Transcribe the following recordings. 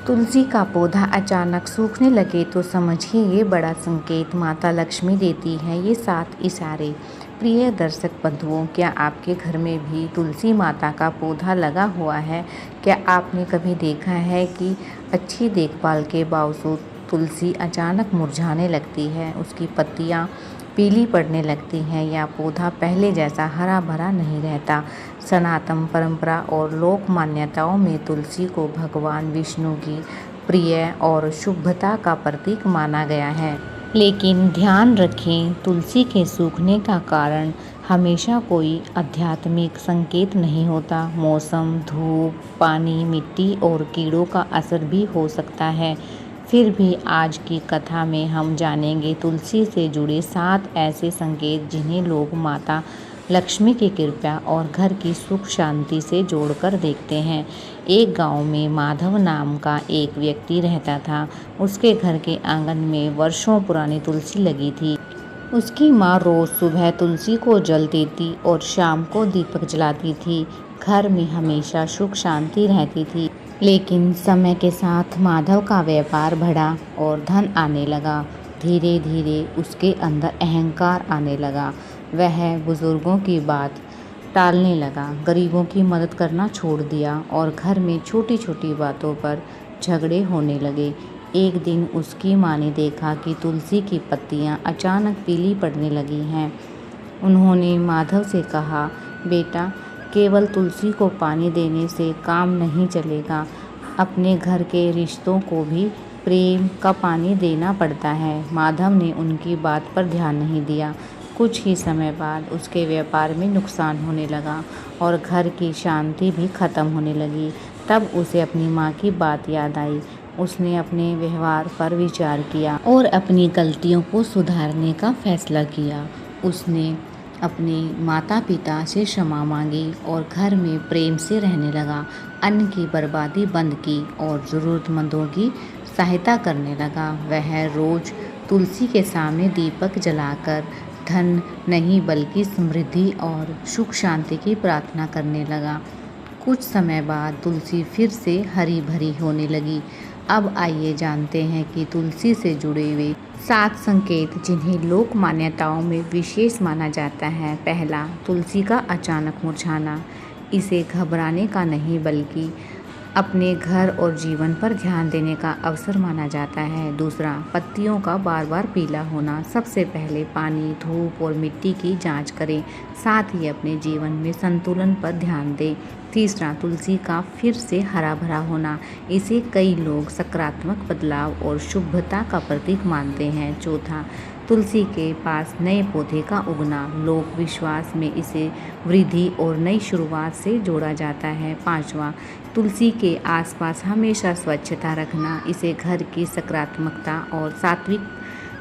तुलसी का पौधा अचानक सूखने लगे तो समझिए ये बड़ा संकेत माता लक्ष्मी देती है ये 7 इशारे। प्रिय दर्शक बंधुओं, क्या आपके घर में भी तुलसी माता का पौधा लगा हुआ है? क्या आपने कभी देखा है कि अच्छी देखभाल के बावजूद तुलसी अचानक मुरझाने लगती है, उसकी पत्तियां पीली पड़ने लगती हैं या पौधा पहले जैसा हरा भरा नहीं रहता? सनातन परंपरा और लोक मान्यताओं में तुलसी को भगवान विष्णु की प्रिय और शुभता का प्रतीक माना गया है। लेकिन ध्यान रखें, तुलसी के सूखने का कारण हमेशा कोई आध्यात्मिक संकेत नहीं होता। मौसम, धूप, पानी, मिट्टी और कीड़ों का असर भी हो सकता है। फिर भी आज की कथा में हम जानेंगे तुलसी से जुड़े 7 ऐसे संकेत जिन्हें लोग माता लक्ष्मी की कृपा और घर की सुख शांति से जोड़कर देखते हैं। एक गांव में माधव नाम का एक व्यक्ति रहता था। उसके घर के आंगन में वर्षों पुरानी तुलसी लगी थी। उसकी माँ रोज सुबह तुलसी को जल देती और शाम को दीपक जलाती थी। घर में हमेशा सुख शांति रहती थी। लेकिन समय के साथ माधव का व्यापार बढ़ा और धन आने लगा। धीरे धीरे उसके अंदर अहंकार आने लगा। वह बुजुर्गों की बात टालने लगा, गरीबों की मदद करना छोड़ दिया और घर में छोटी छोटी बातों पर झगड़े होने लगे। एक दिन उसकी माँ ने देखा कि तुलसी की पत्तियां अचानक पीली पड़ने लगी हैं। उन्होंने माधव से कहा, बेटा, केवल तुलसी को पानी देने से काम नहीं चलेगा, अपने घर के रिश्तों को भी प्रेम का पानी देना पड़ता है। माधव ने उनकी बात पर ध्यान नहीं दिया। कुछ ही समय बाद उसके व्यापार में नुकसान होने लगा और घर की शांति भी खत्म होने लगी। तब उसे अपनी माँ की बात याद आई। उसने अपने व्यवहार पर विचार किया और अपनी गलतियों को सुधारने का फैसला किया। उसने अपने माता पिता से क्षमा मांगी और घर में प्रेम से रहने लगा। अन्न की बर्बादी बंद की और ज़रूरतमंदों की सहायता करने लगा। वह रोज तुलसी के सामने दीपक जलाकर धन नहीं बल्कि समृद्धि और सुख शांति की प्रार्थना करने लगा। कुछ समय बाद तुलसी फिर से हरी भरी होने लगी। अब आइए जानते हैं कि तुलसी से जुड़े हुए 7 संकेत जिन्हें लोक मान्यताओं में विशेष माना जाता है। पहला, तुलसी का अचानक मुरझाना। इसे घबराने का नहीं बल्कि अपने घर और जीवन पर ध्यान देने का अवसर माना जाता है। दूसरा, पत्तियों का बार बार पीला होना। सबसे पहले पानी, धूप और मिट्टी की जांच करें, साथ ही अपने जीवन में संतुलन पर ध्यान दें। तीसरा, तुलसी का फिर से हरा भरा होना। इसे कई लोग सकारात्मक बदलाव और शुभता का प्रतीक मानते हैं। चौथा, तुलसी के पास नए पौधे का उगना। लोक विश्वास में इसे वृद्धि और नई शुरुआत से जोड़ा जाता है। पांचवा, तुलसी के आसपास हमेशा स्वच्छता रखना। इसे घर की सकारात्मकता और सात्विक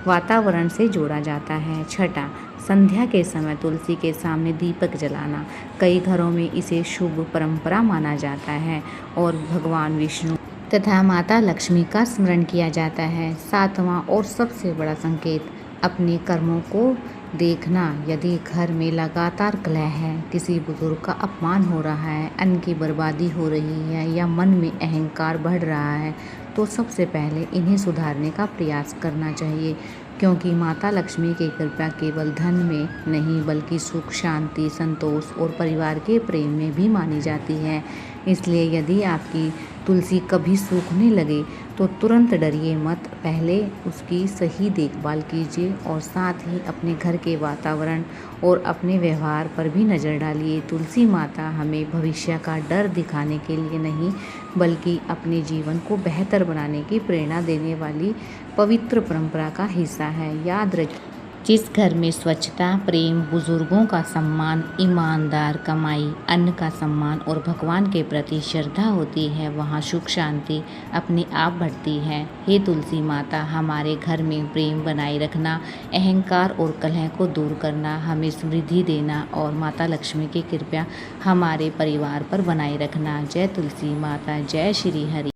वातावरण से जोड़ा जाता है। छठा, संध्या के समय तुलसी के सामने दीपक जलाना। कई घरों में इसे शुभ परंपरा माना जाता है और भगवान विष्णु तथा माता लक्ष्मी का स्मरण किया जाता है। सातवां और सबसे बड़ा संकेत, अपने कर्मों को देखना। यदि घर में लगातार कलह है, किसी बुजुर्ग का अपमान हो रहा है, अन्न की बर्बादी हो रही है या मन में अहंकार बढ़ रहा है, तो सबसे पहले इन्हें सुधारने का प्रयास करना चाहिए, क्योंकि माता लक्ष्मी की कृपा केवल धन में नहीं बल्कि सुख, शांति, संतोष और परिवार के प्रेम में भी मानी जाती है। इसलिए यदि आपकी तुलसी कभी सूखने लगे तो तुरंत डरिए मत। पहले उसकी सही देखभाल कीजिए और साथ ही अपने घर के वातावरण और अपने व्यवहार पर भी नज़र डालिए। तुलसी माता हमें भविष्य का डर दिखाने के लिए नहीं बल्कि अपने जीवन को बेहतर बनाने की प्रेरणा देने वाली पवित्र परंपरा का हिस्सा है। याद रखिए, जिस घर में स्वच्छता, प्रेम, बुजुर्गों का सम्मान, ईमानदार कमाई, अन्न का सम्मान और भगवान के प्रति श्रद्धा होती है, वहाँ सुख शांति अपने आप बढ़ती है। हे तुलसी माता, हमारे घर में प्रेम बनाए रखना, अहंकार और कलह को दूर करना, हमें समृद्धि देना और माता लक्ष्मी की कृपा हमारे परिवार पर बनाए रखना। जय तुलसी माता, जय श्री हरि।